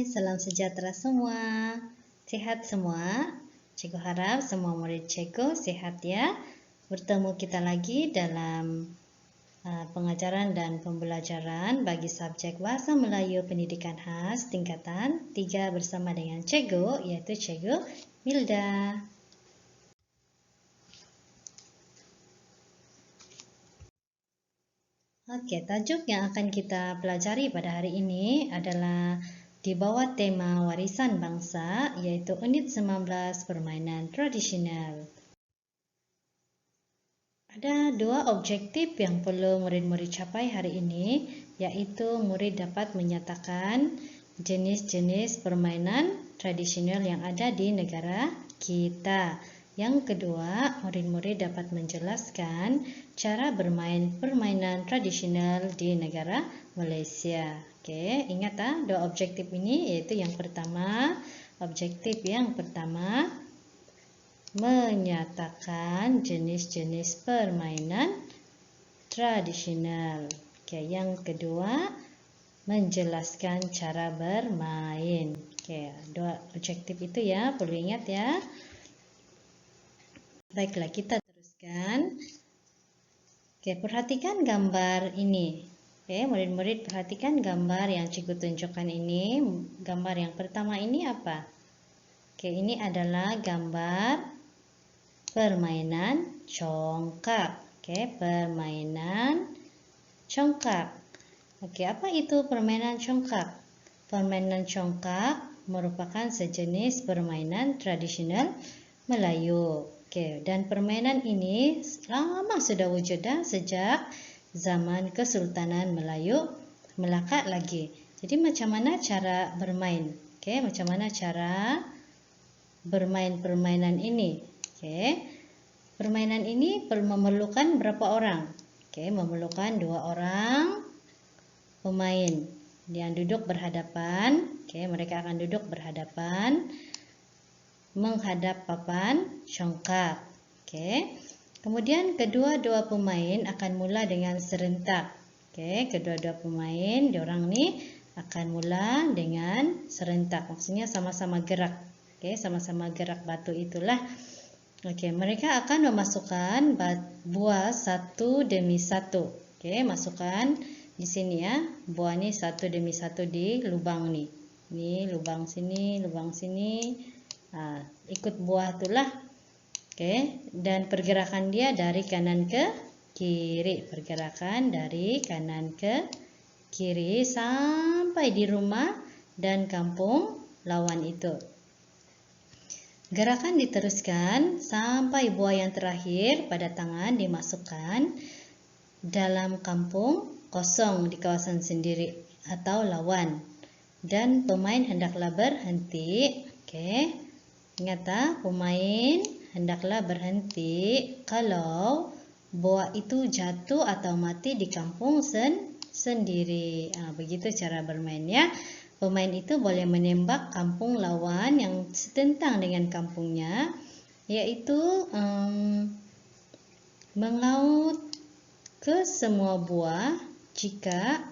salam sejahtera semua. Sehat semua? Cikgu harap semua murid cikgu sehat ya. Bertemu kita lagi dalam pengajaran dan pembelajaran bagi subjek Bahasa Melayu Pendidikan Khas tingkatan 3 bersama dengan cikgu, yaitu Cikgu Milda. Oke, tajuk yang akan kita pelajari pada hari ini adalah di bawah tema warisan bangsa, yaitu unit 19 permainan tradisional. Ada dua objektif yang perlu murid-murid capai hari ini, yaitu murid dapat menyatakan jenis-jenis permainan tradisional yang ada di negara kita. Yang kedua, murid-murid dapat menjelaskan cara bermain permainan tradisional di negara Malaysia. Oke, ingat dua objektif ini, yaitu yang pertama, objektif yang pertama menyatakan jenis-jenis permainan tradisional. Oke, yang kedua menjelaskan cara bermain. Oke, dua objektif itu ya, perlu ingat ya. Baiklah, kita teruskan. Oke, perhatikan gambar ini. Oke, murid-murid perhatikan gambar yang cikgu tunjukkan ini. Gambar yang pertama ini apa? Oke, ini adalah gambar permainan congkak. Oke, permainan congkak. Oke, apa itu permainan congkak? Permainan congkak merupakan sejenis permainan tradisional Melayu. Oke, dan permainan ini lama sudah wujud sejak zaman Kesultanan Melayu Melaka lagi. Jadi macam mana cara bermain? Oke, macam mana cara bermain permainan ini? Oke, permainan ini memerlukan berapa orang? Oke, memerlukan 2 orang pemain yang duduk berhadapan. Oke, mereka akan duduk berhadapan menghadap papan congkak. Oke. Kemudian kedua-dua pemain akan mula dengan serentak. Oke, kedua-dua pemain diorang nih akan mula dengan serentak. Maksudnya sama-sama gerak. Oke, sama-sama gerak batu itulah. Oke, mereka akan memasukkan buah satu demi satu. Oke, masukkan di sini ya. Buah nih satu demi satu di lubang nih. Ini lubang sini, lubang sini. Nah, ikut buah itulah. Oke, dan pergerakan dia dari kanan ke kiri. Pergerakan dari kanan ke kiri sampai di rumah dan kampung lawan itu. Gerakan diteruskan sampai buah yang terakhir pada tangan dimasukkan dalam kampung kosong di kawasan sendiri atau lawan. Dan pemain hendaklah berhenti. Oke. Ingat pemain hendaklah berhenti kalau buah itu jatuh atau mati di kampung sendiri. Begitu cara bermainnya. Pemain itu boleh menembak kampung lawan yang setentang dengan kampungnya, yaitu mengaut ke semua buah jika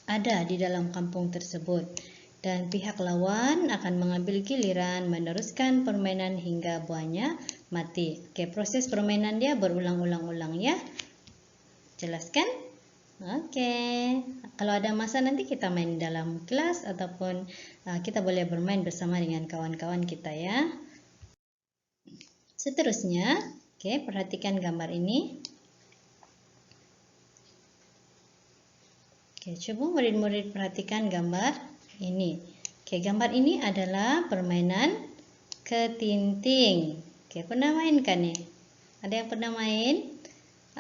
ada di dalam kampung tersebut. Dan pihak lawan akan mengambil giliran meneruskan permainan hingga buahnya mati. Oke, proses permainan dia berulang-ulang ya. Jelaskan? Oke. Kalau ada masa nanti kita main dalam kelas ataupun kita boleh bermain bersama dengan kawan-kawan kita ya. Seterusnya, oke, perhatikan gambar ini. Oke, coba murid-murid perhatikan gambar ini. Oke, gambar ini adalah permainan ketinting. Oke, pernah main kan nih? Ada yang pernah main?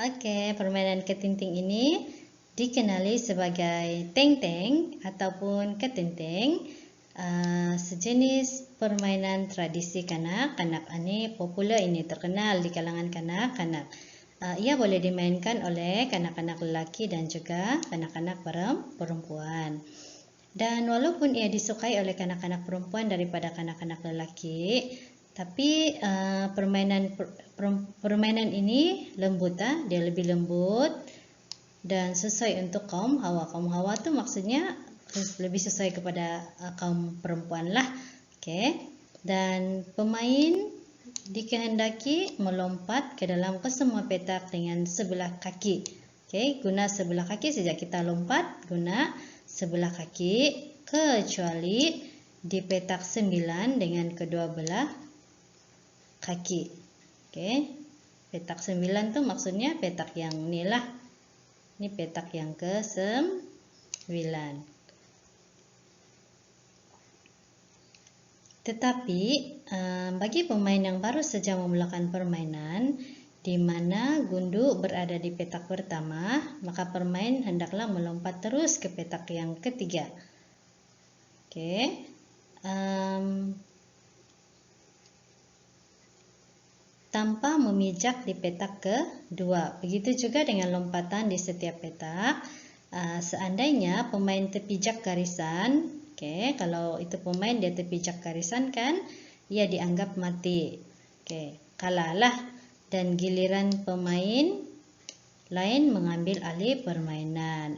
Oke, permainan ketinting ini dikenali sebagai teng-teng ataupun ketenteng. Sejenis permainan tradisi kanak-kanak. Ini popular, ini terkenal di kalangan kanak-kanak. Ia boleh dimainkan oleh kanak-kanak lelaki dan juga kanak-kanak perempuan. Dan walaupun ia disukai oleh kanak-kanak perempuan daripada kanak-kanak lelaki, tapi permainan ini lembut, dia lebih lembut dan sesuai untuk kaum hawa. Kaum hawa itu maksudnya lebih sesuai kepada kaum perempuan lah. Oke. Dan pemain dikehendaki melompat ke dalam kesemua petak dengan sebelah kaki. Oke, guna sebelah kaki sejak kita lompat guna sebelah kaki kecuali di petak 9 dengan kedua belah kaki. Oke. Petak 9 tuh maksudnya petak yang inilah. Ini petak yang ke-9. Tetapi bagi pemain yang baru saja memulakan permainan, di mana gundu berada di petak pertama, maka pemain hendaklah melompat terus ke petak yang ketiga. Oke. Tanpa memijak di petak kedua. Begitu juga dengan lompatan di setiap petak. Seandainya pemain terpijak garisan, oke, kalau itu pemain dia terpijak garisan kan, ia dianggap mati. Oke, kalahlah dan giliran pemain lain mengambil alih permainan.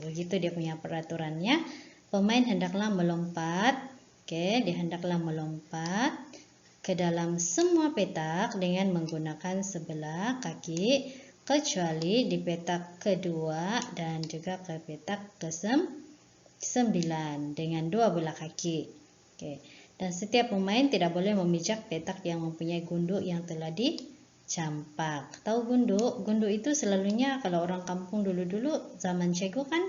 Begitu dia punya peraturannya. Pemain hendaklah melompat, oke, dia hendaklah melompat ke dalam semua petak dengan menggunakan sebelah kaki kecuali di petak kedua dan juga ke petak ke-9 dengan dua belah kaki. Oke. Dan setiap pemain tidak boleh memijak petak yang mempunyai gundu yang telah dicampak. Tahu gundu? Gundu itu selalunya kalau orang kampung dulu-dulu zaman Cego kan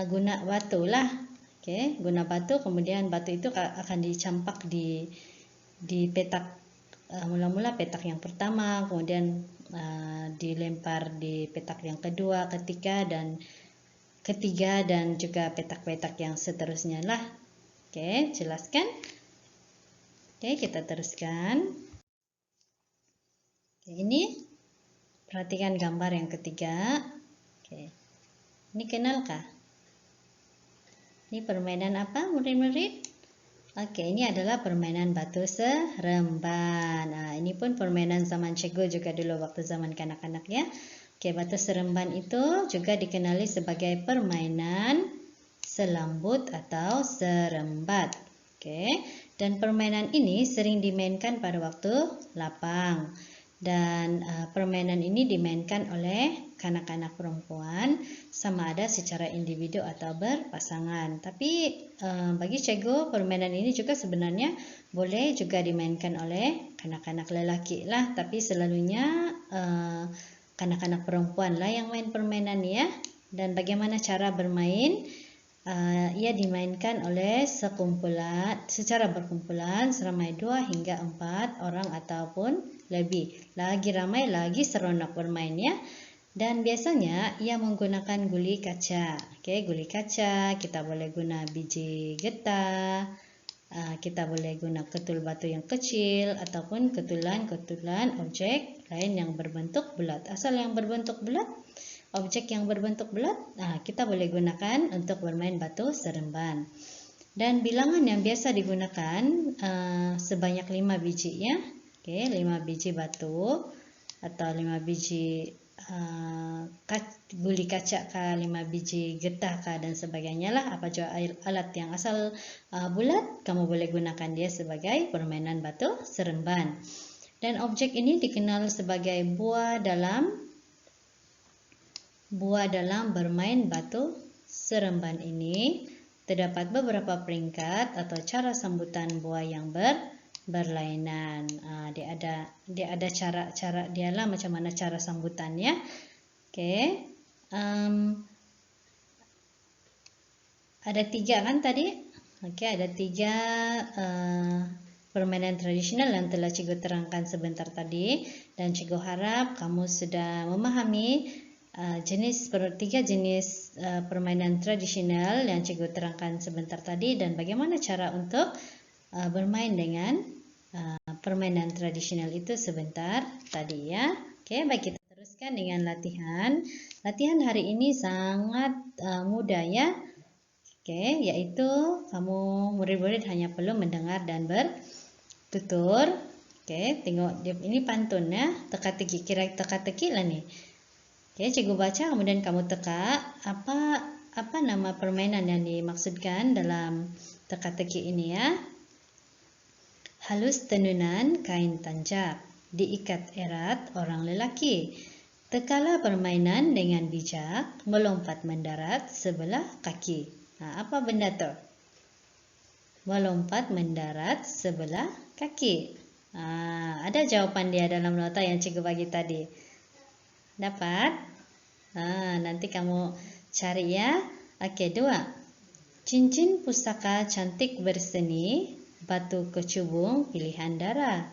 guna batu lah. Oke, guna batu, kemudian batu itu akan dicampak di petak, mula-mula petak yang pertama, kemudian dilempar di petak yang kedua, ketiga dan juga petak-petak yang seterusnya lah. Oke, jelaskan? Oke, kita teruskan. Oke, ini perhatikan gambar yang ketiga. Oke, ini kenalkah? Ini permainan apa, murid-murid? Oke, ini adalah permainan batu seremban. Ini pun permainan zaman Cego juga dulu waktu zaman kanak-kanak ya. Oke, batu seremban itu juga dikenali sebagai permainan selambut atau serembat. Oke, dan permainan ini sering dimainkan pada waktu lapang. Dan permainan ini dimainkan oleh kanak-kanak perempuan sama ada secara individu atau berpasangan. Tapi bagi Cego permainan ini juga sebenarnya boleh juga dimainkan oleh kanak-kanak lelaki lah. Tapi selalunya kanak-kanak perempuan lah yang main permainan ya. Dan bagaimana cara bermain? Ia dimainkan oleh secara berkumpulan seramai 2 hingga 4 orang ataupun lebih. Lagi ramai lagi seronok bermain ya. Dan biasanya ia menggunakan guli kaca. Oke, guli kaca, kita boleh guna biji getah, kita boleh guna ketul batu yang kecil ataupun ketulan objek lain yang berbentuk bulat. Asal yang berbentuk bulat, objek yang berbentuk bulat, kita boleh gunakan untuk bermain batu seremban. Dan bilangan yang biasa digunakan sebanyak 5 biji ya. Oke, 5 biji batu atau 5 biji guli kaca kah, 5 biji getah kah, dan sebagainya lah. Apa juga alat yang asal bulat, kamu boleh gunakan dia sebagai permainan batu seremban. Dan objek ini dikenal sebagai buah dalam bermain batu seremban ini. Terdapat beberapa peringkat atau cara sambutan buah yang berlainan. Dia ada cara dialah macam mana cara sambutannya. Oke. Ada 3 kan tadi? Oke, ada 3 permainan tradisional yang telah Cikgu terangkan sebentar tadi, dan Cikgu harap kamu sudah memahami 3 jenis permainan tradisional yang Cikgu terangkan sebentar tadi dan bagaimana cara untuk bermain dengan permainan tradisional itu sebentar tadi ya. Oke, baik, kita teruskan dengan latihan. Latihan hari ini sangat mudah ya. Oke, yaitu kamu murid-murid hanya perlu mendengar dan bertutur. Oke, tengok ini pantun ya, teka-teki, kira teka-teki lah nih. Oke, Cikgu baca kemudian kamu teka Apa nama permainan yang dimaksudkan dalam teka-teki ini ya? Halus tenunan kain tancap, diikat erat orang lelaki. Tekala permainan dengan bijak, melompat mendarat sebelah kaki. Nah, apa benda tu? Melompat mendarat sebelah kaki. Ada jawapan dia dalam nota yang cikgu bagi tadi. Dapat? Nanti kamu cari ya. Oke, 2. Cincin pusaka cantik berseni, batu kecubung pilihan darah.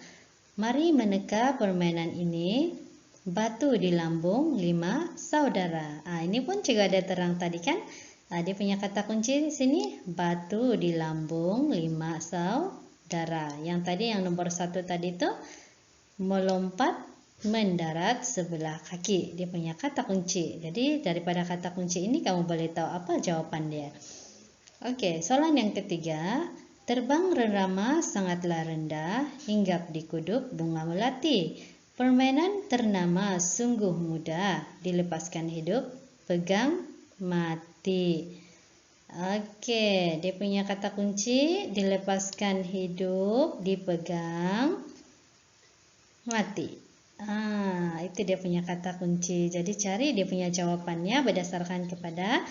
Mari meneka permainan ini. Batu di lambung 5 saudara. Ini pun juga ada terang tadi kan? Dia punya kata kunci di sini. Batu di lambung 5 saudara. Yang tadi yang nomor 1 tadi itu melompat mendarat sebelah kaki. Dia punya kata kunci. Jadi daripada kata kunci ini kamu boleh tahu apa jawaban dia. Oke, soalan yang ketiga. Terbang renrama sangatlah rendah, hinggap di kuduk bunga melati. Permainan ternama sungguh mudah, dilepaskan hidup, pegang mati. Oke, dia punya kata kunci, dilepaskan hidup, dipegang mati. Itu dia punya kata kunci. Jadi cari dia punya jawabannya berdasarkan kepada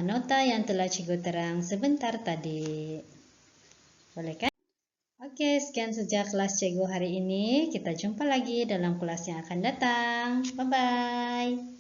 nota yang telah cikgu terang sebentar tadi. Boleh kan? Oke, sekian saja kelas cikgu hari ini. Kita jumpa lagi dalam kelas yang akan datang. Bye-bye.